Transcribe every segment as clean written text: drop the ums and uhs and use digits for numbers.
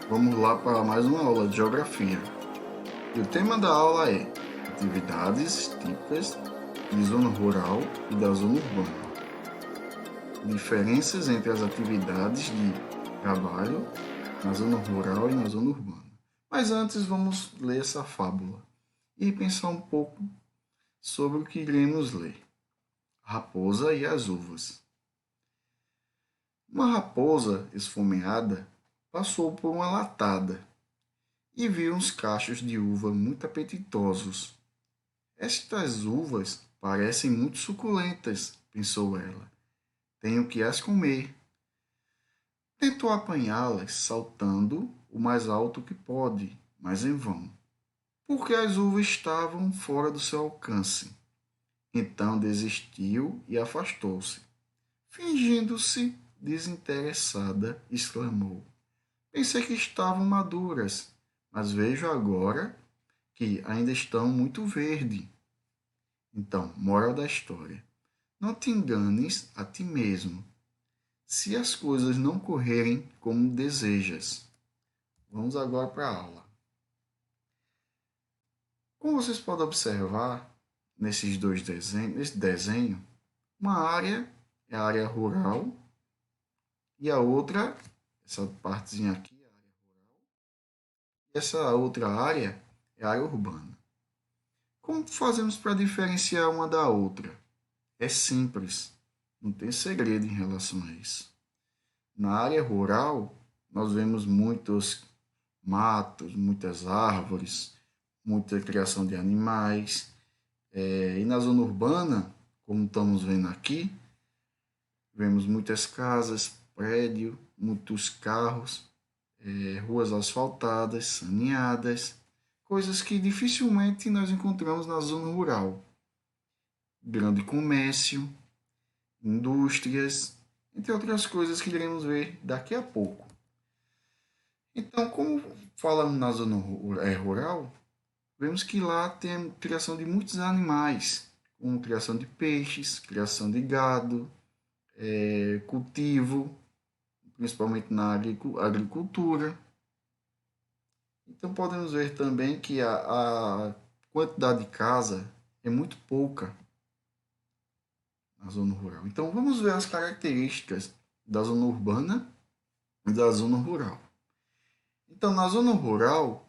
Vamos lá para mais uma aula de geografia. E o tema da aula é atividades típicas de zona rural e da zona urbana. Diferenças entre as atividades de trabalho na zona rural e na zona urbana. Mas antes vamos ler essa fábula e pensar um pouco sobre o que iremos ler. A raposa e as uvas. Uma raposa esfomeada passou por uma latada e viu uns cachos de uva muito apetitosos. Estas uvas parecem muito suculentas, pensou ela. Tenho que as comer. Tentou apanhá-las saltando o mais alto que pode, mas em vão, porque as uvas estavam fora do seu alcance. Então desistiu e afastou-se. Fingindo-se desinteressada, exclamou: Pensei que estavam maduras, mas vejo agora que ainda estão muito verde. Então, moral da história: não te enganes a ti mesmo. Se as coisas não correrem como desejas. Vamos agora para a aula. Como vocês podem observar nesses dois desenhos, nesse desenho, uma área é a área rural e a outra, essa partezinha aqui, é a área rural, e essa outra área é a área urbana. Como fazemos para diferenciar uma da outra? É simples, não tem segredo em relação a isso. Na área rural, nós vemos muitos matos, muitas árvores, muita criação de animais. E na zona urbana, como estamos vendo aqui, vemos muitas casas, prédios, muitos carros, ruas asfaltadas, saneadas, coisas que dificilmente nós encontramos na zona rural. Grande comércio, indústrias, entre outras coisas que iremos ver daqui a pouco. Então, como falamos na zona rural, vemos que lá tem a criação de muitos animais, como criação de peixes, criação de gado, cultivo, principalmente na agricultura. Então podemos ver também que a quantidade de casa é muito pouca na zona rural. Então vamos ver as características da zona urbana e da zona rural. Então na zona rural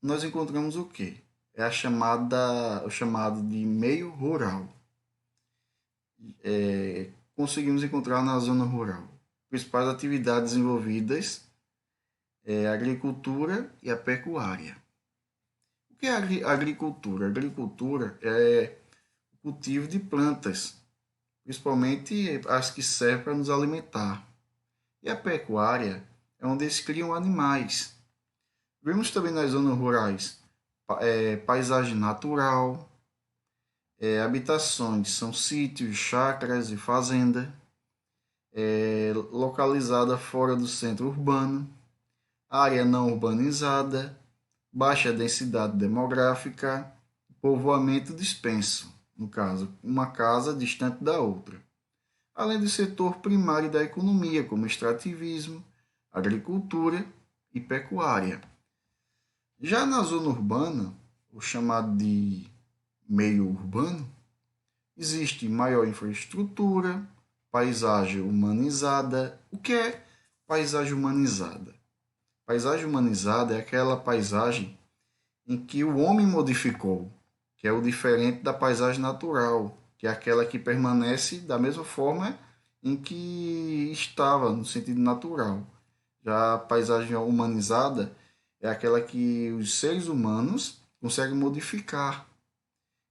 nós encontramos o que? É o chamado de meio rural. Conseguimos encontrar na zona rural principais atividades envolvidas é a agricultura e a pecuária. O que é agricultura? Agricultura é o cultivo de plantas, principalmente as que servem para nos alimentar. E a pecuária é onde eles criam animais. Vemos também nas zonas rurais paisagem natural, habitações, são sítios, chácaras e fazendas, localizada fora do centro urbano, área não urbanizada, baixa densidade demográfica, povoamento dispenso, no caso, uma casa distante da outra, além do setor primário da economia, como extrativismo, agricultura e pecuária. Já na zona urbana, o chamado de meio urbano, existe maior infraestrutura, paisagem humanizada. O que é paisagem humanizada? Paisagem humanizada é aquela paisagem em que o homem modificou, que é o diferente da paisagem natural, que é aquela que permanece da mesma forma em que estava, no sentido natural. Já a paisagem humanizada é aquela que os seres humanos conseguem modificar.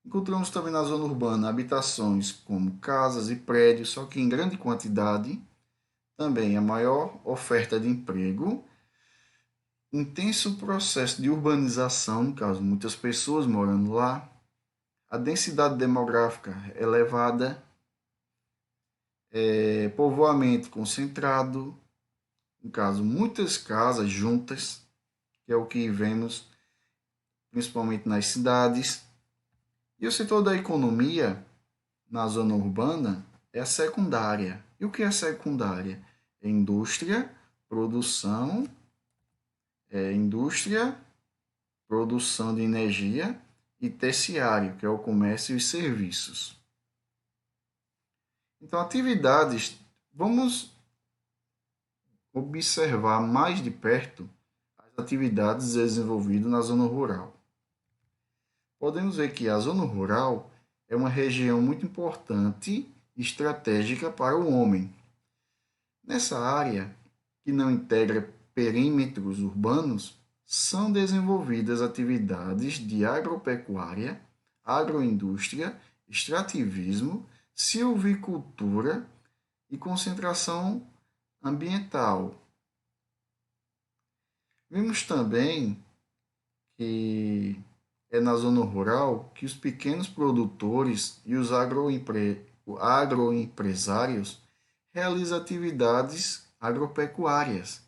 Encontramos também na zona urbana habitações como casas e prédios, só que em grande quantidade. Também a maior oferta de emprego, intenso processo de urbanização, no caso, muitas pessoas morando lá, a densidade demográfica elevada, povoamento concentrado, no caso, muitas casas juntas, que é o que vemos principalmente nas cidades. E o setor da economia na zona urbana é a secundária. E o que é secundária? É indústria, produção indústria, produção de energia, e terciário, que é o comércio e serviços. Então, atividades, vamos observar mais de perto as atividades desenvolvidas na zona rural. Podemos ver que a zona rural é uma região muito importante e estratégica para o homem. Nessa área, que não integra perímetros urbanos, são desenvolvidas atividades de agropecuária, agroindústria, extrativismo, silvicultura e concentração ambiental. Vimos também que é na zona rural que os pequenos produtores e os agroempresários realizam atividades agropecuárias,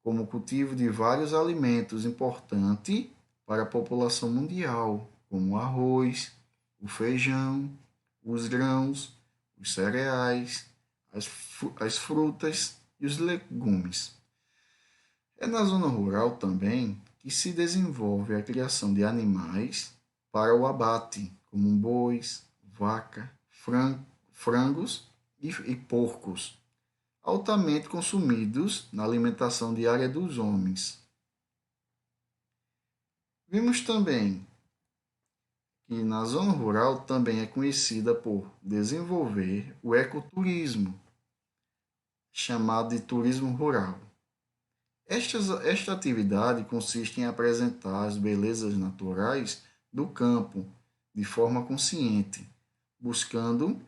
como o cultivo de vários alimentos importantes para a população mundial, como o arroz, o feijão, os grãos, os cereais, as frutas e os legumes. É na zona rural também que se desenvolve a criação de animais para o abate, como bois, vaca, frangos e porcos, altamente consumidos na alimentação diária dos homens. Vimos também que na zona rural também é conhecida por desenvolver o ecoturismo, chamado de turismo rural. Esta atividade consiste em apresentar as belezas naturais do campo de forma consciente, buscando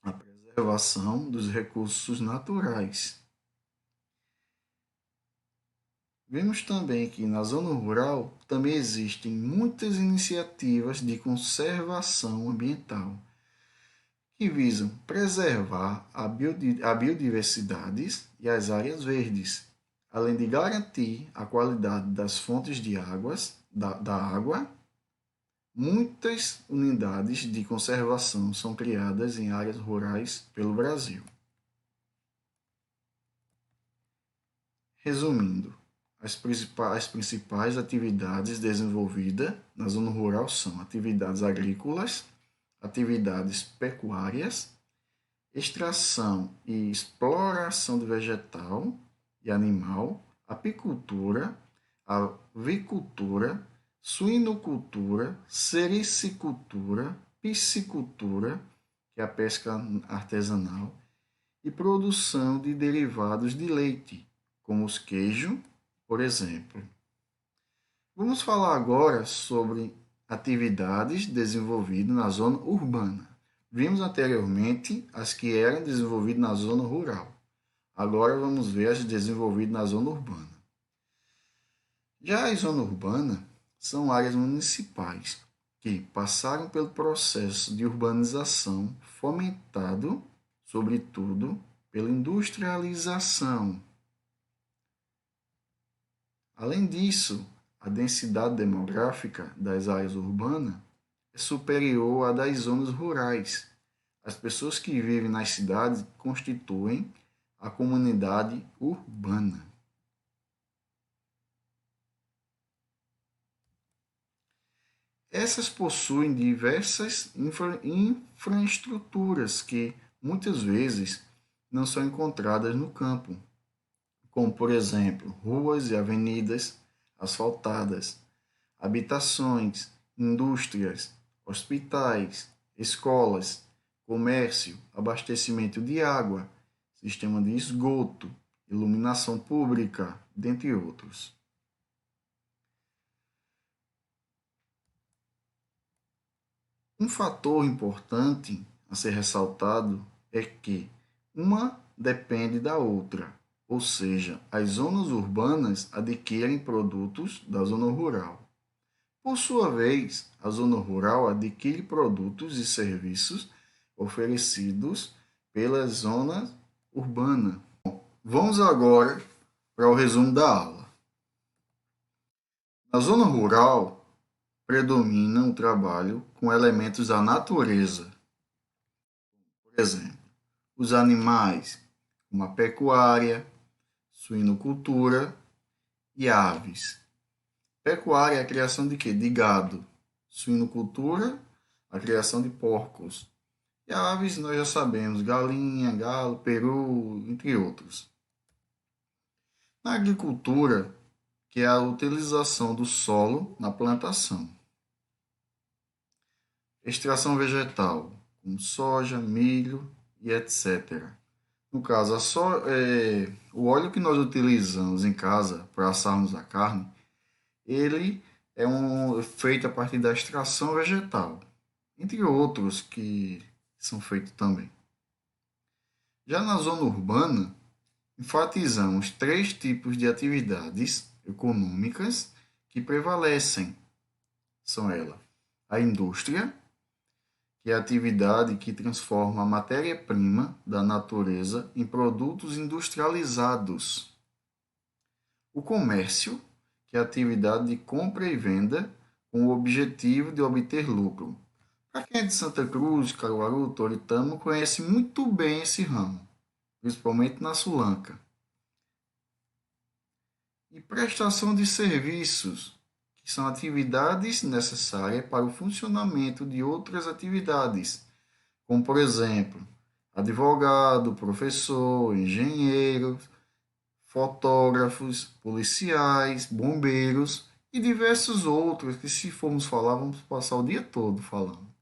a preservação dos recursos naturais. Vemos também que na zona rural também existem muitas iniciativas de conservação ambiental que visam preservar a biodiversidade e as áreas verdes, além de garantir a qualidade das fontes de da água. Muitas unidades de conservação são criadas em áreas rurais pelo Brasil. Resumindo, as principais atividades desenvolvidas na zona rural são atividades agrícolas, atividades pecuárias, extração e exploração de vegetal e animal, apicultura, avicultura, suinocultura, sericicultura, piscicultura, que é a pesca artesanal, e produção de derivados de leite, como os queijos, por exemplo. Vamos falar agora sobre atividades desenvolvidas na zona urbana. Vimos anteriormente as que eram desenvolvidas na zona rural. Agora vamos ver as desenvolvidas na zona urbana. Já a zona urbana são áreas municipais que passaram pelo processo de urbanização fomentado, sobretudo, pela industrialização. Além disso, a densidade demográfica das áreas urbanas é superior à das zonas rurais. As pessoas que vivem nas cidades constituem a comunidade urbana. Essas possuem diversas infraestruturas que muitas vezes não são encontradas no campo, como, por exemplo, ruas e avenidas asfaltadas, habitações, indústrias, hospitais, escolas, comércio, abastecimento de água, sistema de esgoto, iluminação pública, dentre outros. Um fator importante a ser ressaltado é que uma depende da outra, ou seja, as zonas urbanas adquirem produtos da zona rural. Por sua vez, a zona rural adquire produtos e serviços oferecidos pela zona urbana. Vamos agora para o resumo da aula. Na zona rural, predomina o trabalho com elementos da natureza. Por exemplo, os animais, como a pecuária, suinocultura e aves. Pecuária é a criação de quê? De gado. Suinocultura, a criação de porcos. E aves nós já sabemos, galinha, galo, peru, entre outros. Na agricultura, que é a utilização do solo na plantação. Extração vegetal, como soja, milho e etc. No caso, o óleo que nós utilizamos em casa para assarmos a carne, ele feito a partir da extração vegetal, entre outros que são feitos também. Já na zona urbana, enfatizamos 3 tipos de atividades econômicas que prevalecem. São elas: a indústria, que é a atividade que transforma a matéria-prima da natureza em produtos industrializados. O comércio, que é a atividade de compra e venda com o objetivo de obter lucro. Para quem é de Santa Cruz, Caruaru, Toritama, conhece muito bem esse ramo, principalmente na Sulanca. E prestação de serviços, que são atividades necessárias para o funcionamento de outras atividades, como, por exemplo, advogado, professor, engenheiro, fotógrafos, policiais, bombeiros e diversos outros que, se formos falar, vamos passar o dia todo falando.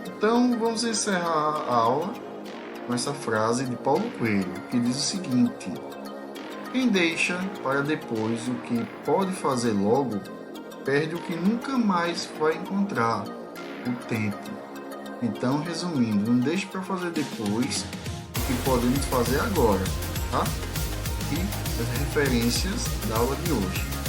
Então, vamos encerrar a aula com essa frase de Paulo Coelho, que diz o seguinte: quem deixa para depois o que pode fazer logo, perde o que nunca mais vai encontrar, o tempo. Então, resumindo, não deixe para fazer depois o que podemos fazer agora, tá? E as referências da aula de hoje.